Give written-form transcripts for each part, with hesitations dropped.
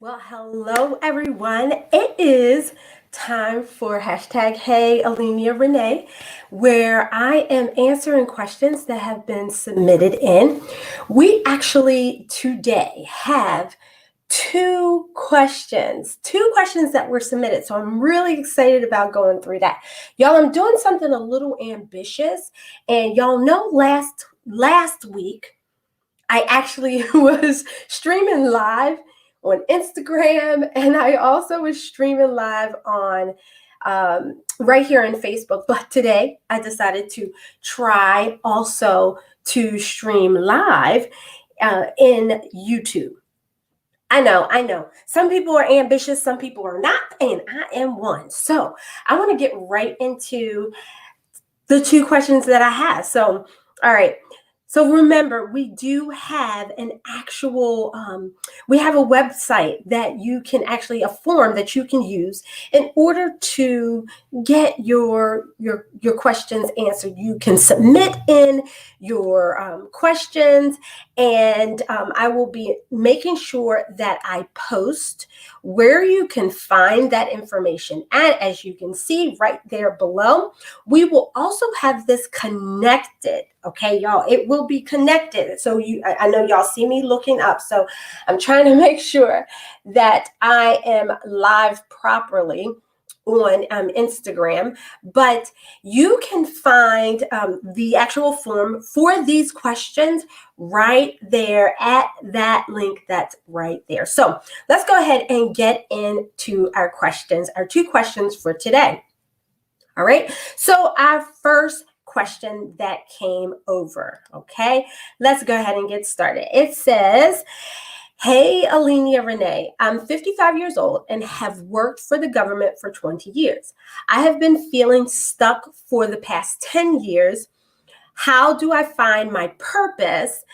Well, hello everyone. It is time for hashtag Hey Alenia Renee, where I am answering questions that have been submitted in. We actually today have two questions that were submitted. So I'm really excited about going through that. Y'all, I'm doing something a little ambitious, and y'all know last week I actually was streaming live on Instagram, and I also was streaming live on right here on Facebook. But today I decided to try also to stream live in YouTube. I know. Some people are ambitious, some people are not, and I am one. So I want to get right into the two questions that I have. So, all right. So remember, we do have we have a website that you can actually, a form that you can use in order to get your questions answered. You can submit in your questions, and I will be making sure that I post where you can find that information. And as you can see right there below, we will also have this connected. Okay, y'all, it will be connected. So I know y'all see me looking up. So I'm trying to make sure that I am live properly on Instagram, but you can find the actual form for these questions right there at that link that's right there. So let's go ahead and get into our questions, our two questions for today. All right. So our first question that came over. Okay. Let's go ahead and get started. It says, Hey, Alenia Renee, I'm 55 years old and have worked for the government for 20 years. I have been feeling stuck for the past 10 years. How do I find my purpose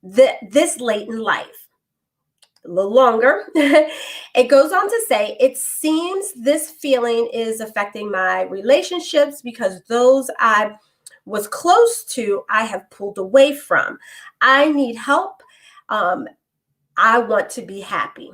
this late in life? A little longer. It goes on to say, it seems this feeling is affecting my relationships because those I was close to, I have pulled away from. I need help. I want to be happy.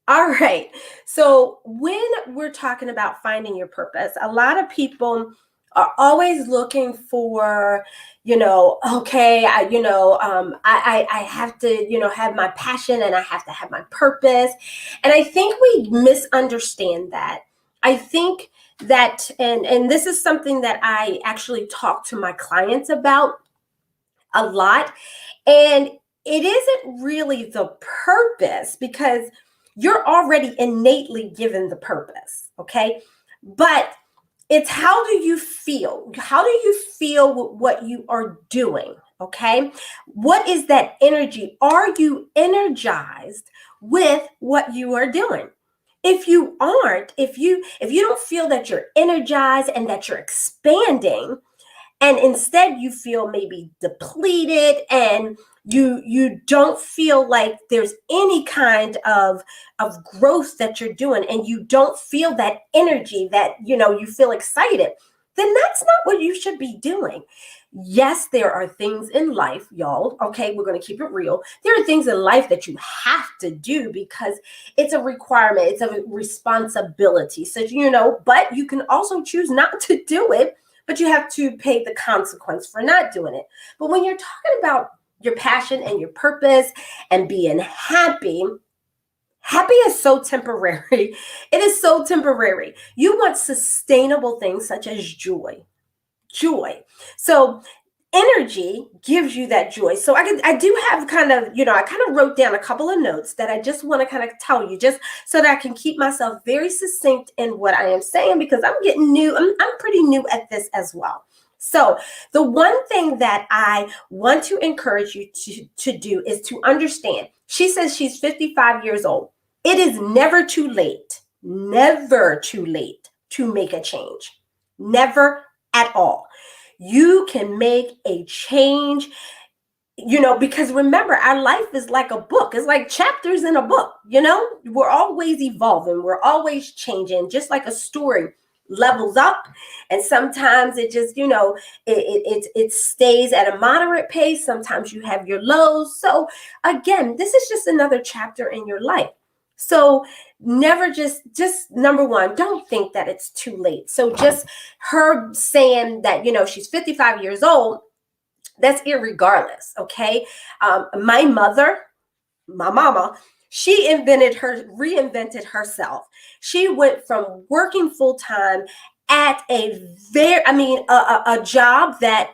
All right. So when we're talking about finding your purpose, a lot of people are always looking for, okay, I have to, have my passion, and I have to have my purpose. And I think we misunderstand that. I think that, and this is something that I actually talk to my clients about a lot. And it isn't really the purpose, because you're already innately given the purpose, okay? But it's how do you feel? How do you feel with what you are doing, okay? What is that energy? Are you energized with what you are doing? If you aren't, if you don't feel that you're energized and that you're expanding, and instead you feel maybe depleted, and you don't feel like there's any kind of growth that you're doing, and you don't feel that energy, that you feel excited, then that's not what you should be doing. Yes, there are things in life, y'all, okay, we're going to keep it real. There are things in life that you have to do because it's a requirement, it's a responsibility. So but you can also choose not to do it, but you have to pay the consequence for not doing it. But when you're talking about your passion and your purpose and being happy, happy is so temporary. It is so temporary. You want sustainable things such as joy. Joy. So energy gives you that joy. So I do have kind of, I kind of wrote down a couple of notes that I just want to kind of tell you, just so that I can keep myself very succinct in what I am saying, because I'm getting new. I'm pretty new at this as well. So the one thing that I want to encourage you to do is to understand. She says she's 55 years old. It is never too late to make a change. Never at all. You can make a change, because remember, our life is like a book. It's like chapters in a book, we're always evolving. We're always changing, just like a story levels up. And sometimes it just, it stays at a moderate pace. Sometimes you have your lows. So again, this is just another chapter in your life. So never just number one, don't think that it's too late. So just her saying that, she's 55 years old, that's irregardless. Okay. My mama, she reinvented herself. She went from working full time at a job that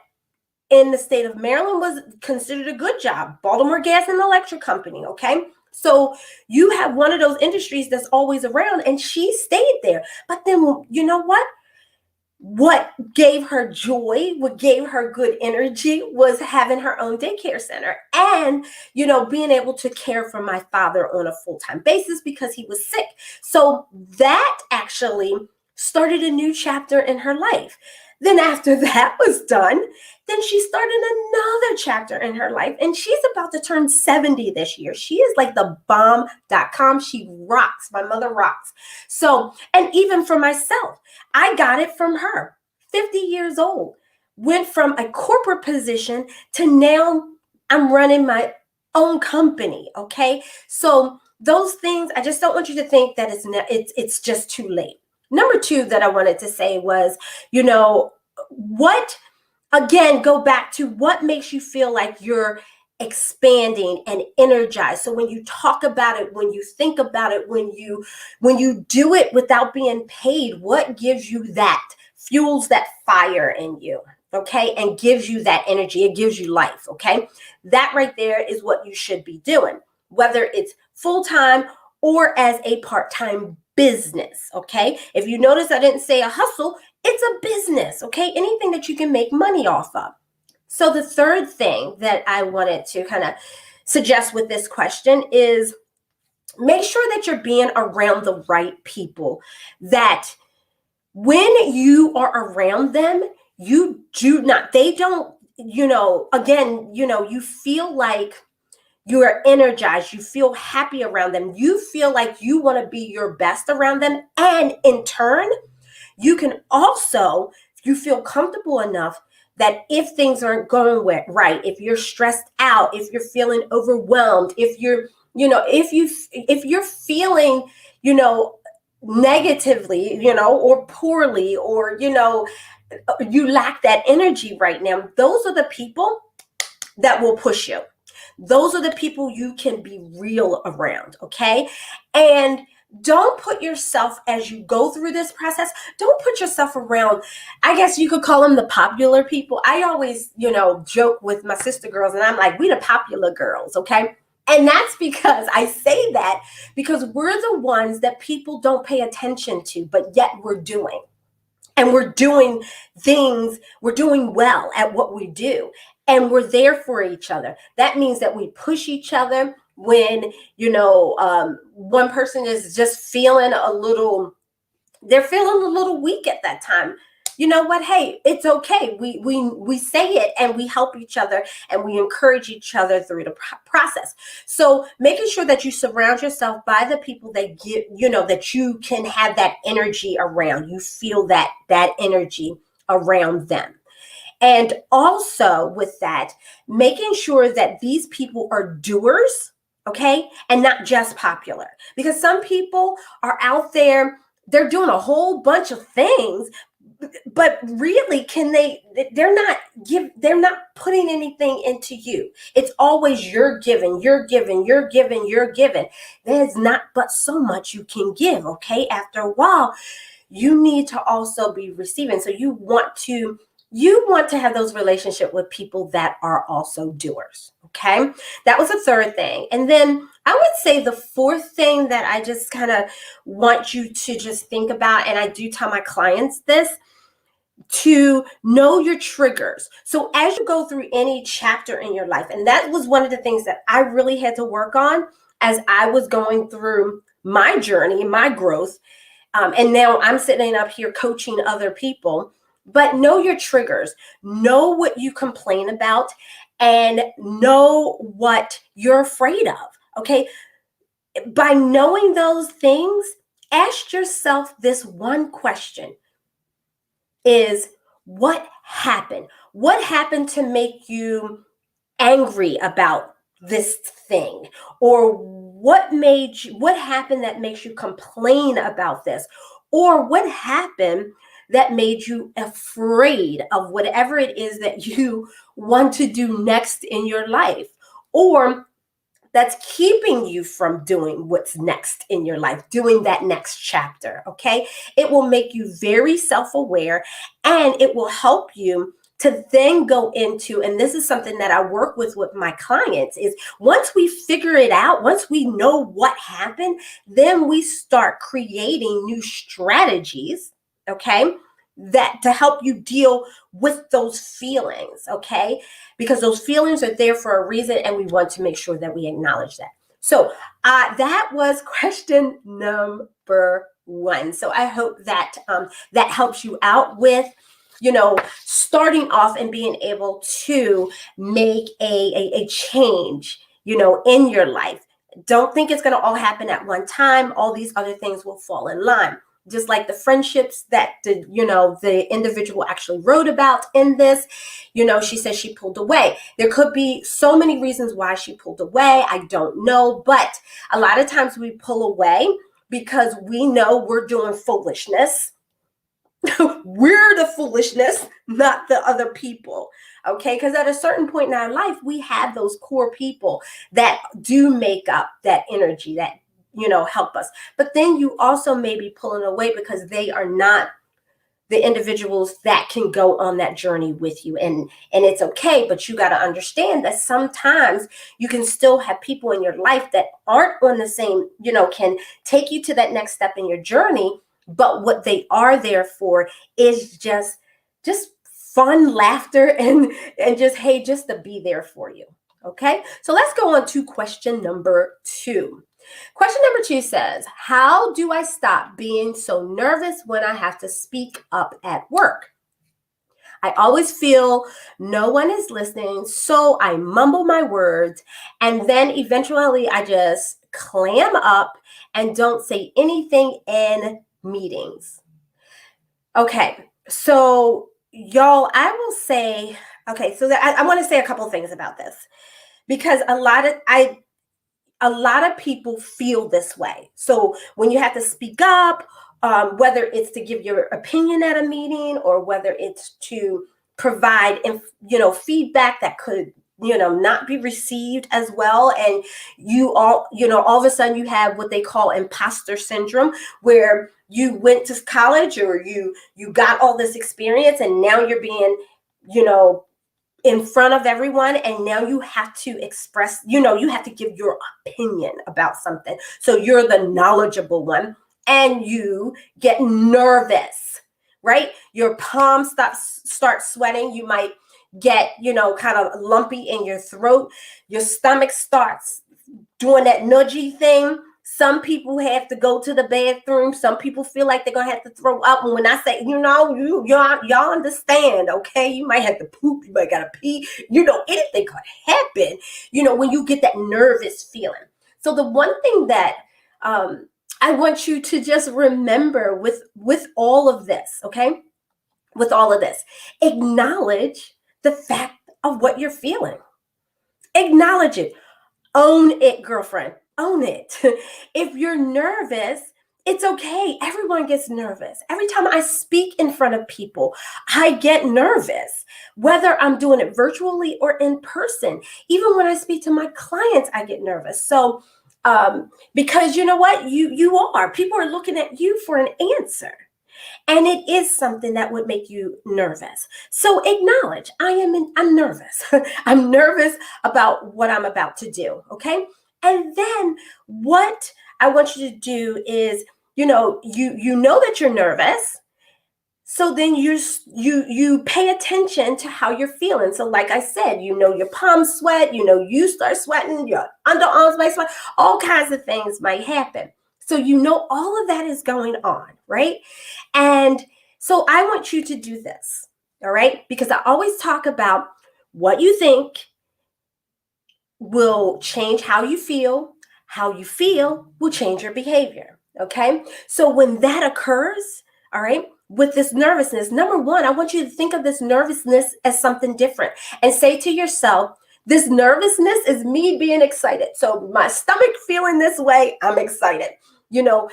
in the state of Maryland was considered a good job, Baltimore Gas and Electric Company. Okay. So you have one of those industries that's always around, and she stayed there. But then, you know what gave her joy, what gave her good energy was having her own daycare center and, being able to care for my father on a full-time basis because he was sick. So that actually started a new chapter in her life. Then after that was done, then she started another chapter in her life, and she's about to turn 70 this year. She is like the bomb.com. She rocks. My mother rocks. So, and even for myself, I got it from her. 50 years old, went from a corporate position to now I'm running my own company. Okay. So those things, I just don't want you to think that it's just too late. Number two that I wanted to say was, go back to what makes you feel like you're expanding and energized. So when you talk about it, when you think about it, when you do it without being paid, what gives you that, fuels that fire in you, okay, and gives you that energy, it gives you life, okay? That right there is what you should be doing, whether it's full-time or as a part-time business, okay? If you notice I didn't say a hustle, it's a business, okay? Anything that you can make money off of. So the third thing that I wanted to kind of suggest with this question is make sure that you're being around the right people, that when you are around them, you feel like you are energized, you feel happy around them, you feel like you want to be your best around them. And in turn, you feel comfortable enough that if things aren't going right, if you're stressed out, if you're feeling overwhelmed, if you're feeling, negatively, or poorly, or, you lack that energy right now, those are the people that will push you. Those are the people you can be real around, okay? And don't put yourself, as you go through this process, don't put yourself around, I guess you could call them the popular people. I always, joke with my sister girls, and I'm like, we the popular girls, okay? And that's because I say that because we're the ones that people don't pay attention to, but yet we're doing. And we're doing things, we're doing well at what we do. And we're there for each other. That means that we push each other when, one person is just feeling they're feeling a little weak at that time. You know what? Hey, it's okay. We say it and we help each other and we encourage each other through the process. So making sure that you surround yourself by the people that that you can have that energy around. You feel that energy around them. And also with that, making sure that these people are doers, okay, and not just popular. Because some people are out there, they're doing a whole bunch of things, but really they're not putting anything into you. It's always you're giving. There's not but so much you can give, okay? After a while, you need to also be receiving. So you want to have those relationships with people that are also doers. Okay. That was the third thing. And then I would say the fourth thing that I just kind of want you to just think about, and I do tell my clients this, to know your triggers. So as you go through any chapter in your life, and that was one of the things that I really had to work on as I was going through my journey, my growth. And now I'm sitting up here coaching other people. But know your triggers, know what you complain about, and know what you're afraid of, okay? By knowing those things, ask yourself this one question is, what happened? What happened to make you angry about this thing? Or what happened that makes you complain about this? Or what happened that made you afraid of whatever it is that you want to do next in your life? Or that's keeping you from doing what's next in your life, doing that next chapter, okay? It will make you very self-aware, and it will help you to then go into, and this is something that I work with my clients, is once we figure it out, once we know what happened, then we start creating new strategies, okay, that to help you deal with those feelings, okay? Because those feelings are there for a reason, and we want to make sure that we acknowledge that. So that was question number 1. So I hope that that helps you out with, starting off and being able to make a change, in your life. Don't think it's going to all happen at one time. All these other things will fall in line. Just like the friendships that the individual actually wrote about in this, she says she pulled away. There could be so many reasons why she pulled away. I don't know, but a lot of times we pull away because we know we're doing foolishness. We're the foolishness, not the other people. Okay, because at a certain point in our life, we have those core people that do make up that energy, that help us. But then you also may be pulling away because they are not the individuals that can go on that journey with you. And it's okay, but you got to understand that sometimes you can still have people in your life that aren't on the same, can take you to that next step in your journey. But what they are there for is just fun, laughter, and just, hey, just to be there for you. Okay, so let's go on to question number 2. Question number 2 says, how do I stop being so nervous when I have to speak up at work? I always feel no one is listening, so I mumble my words, and then eventually I just clam up and don't say anything in meetings. Okay, so y'all, I will say, okay, so I want to say a couple things about this, because a lot of people feel this way. So when you have to speak up, whether it's to give your opinion at a meeting or whether it's to provide, feedback that could, not be received as well. And all of a sudden you have what they call imposter syndrome, where you went to college or you got all this experience and now you're being, in front of everyone, and now you have to express, you have to give your opinion about something. So you're the knowledgeable one and you get nervous, right? Your palms start sweating. You might get, kind of lumpy in your throat. Your stomach starts doing that nudgy thing. Some people have to go to the bathroom. Some people feel like they're going to have to throw up. And when I say, y'all understand, okay? You might have to poop. You might got to pee. Anything could happen, when you get that nervous feeling. So the one thing that I want you to just remember with all of this, okay? With all of this, acknowledge the fact of what you're feeling. Acknowledge it. Own it, girlfriend. Own it. If you're nervous, it's okay. Everyone gets nervous. Every time I speak in front of people, I get nervous, whether I'm doing it virtually or in person. Even when I speak to my clients, I get nervous. So, because you know what? People are looking at you for an answer. And it is something that would make you nervous. So acknowledge, I'm nervous. I'm nervous about what I'm about to do, okay? And then what I want you to do is, you know that you're nervous. So then you pay attention to how you're feeling. So like I said, your palms sweat, you start sweating, your underarms might sweat, all kinds of things might happen. So all of that is going on, right? And so I want you to do this, all right? Because I always talk about what you think will change how you feel will change your behavior, okay? So when that occurs, all right, with this nervousness, number one, I want you to think of this nervousness as something different and say to yourself, This nervousness is me being excited. So my stomach feeling this way, I'm excited. You know,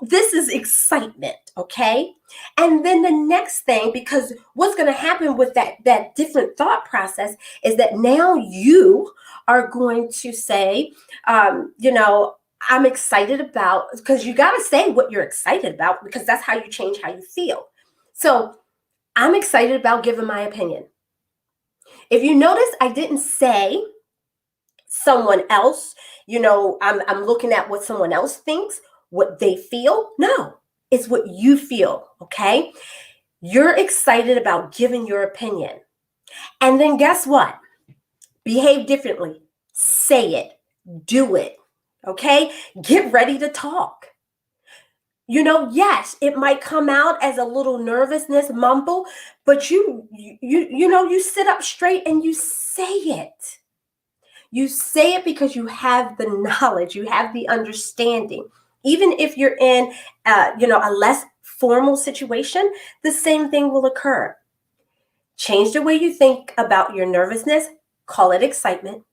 this is excitement, okay? And then the next thing, because what's going to happen with that different thought process is that now you are going to say, I'm excited about, because you got to say what you're excited about, because that's how you change how you feel. So I'm excited about giving my opinion. If you notice, I didn't say someone else, I'm looking at what someone else thinks, what they feel. No, it's what you feel, okay? You're excited about giving your opinion. And then guess what? Behave differently. Say it. Do it. Okay? Get ready to talk. Yes, it might come out as a little nervousness mumble, but you sit up straight and you say it. You say it because you have the knowledge, you have the understanding. Even if you're in, a less formal situation, the same thing will occur. Change the way you think about your nervousness. Call it excitement.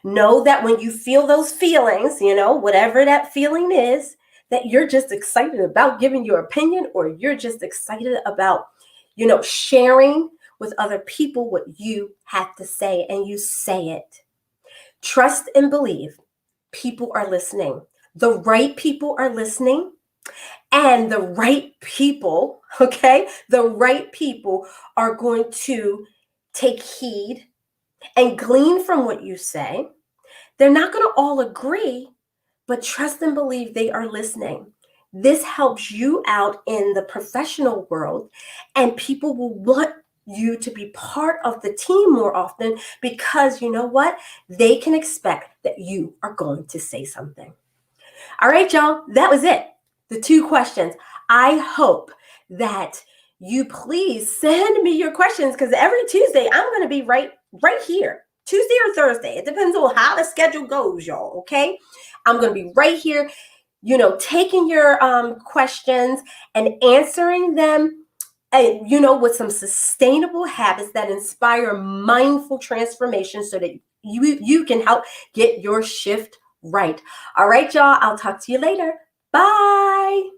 Know that when you feel those feelings, whatever that feeling is, that you're just excited about giving your opinion, or you're just excited about, sharing with other people what you have to say, and you say it. Trust and believe people are listening. The right people are listening, and the right people, okay, the right people are going to take heed and glean from what you say. They're not going to all agree, but trust and believe they are listening. This helps you out in the professional world, and people will want you to be part of the team more often, because you know what? They can expect that you are going to say something. All right, y'all, that was it. The 2 questions. I hope that you please send me your questions, because every Tuesday I'm going to be right here. Tuesday or Thursday. It depends on how the schedule goes, y'all, okay? I'm going to be right here, taking your questions and answering them, with some sustainable habits that inspire mindful transformation, so that you can help get your shift right. All right, y'all, I'll talk to you later. Bye.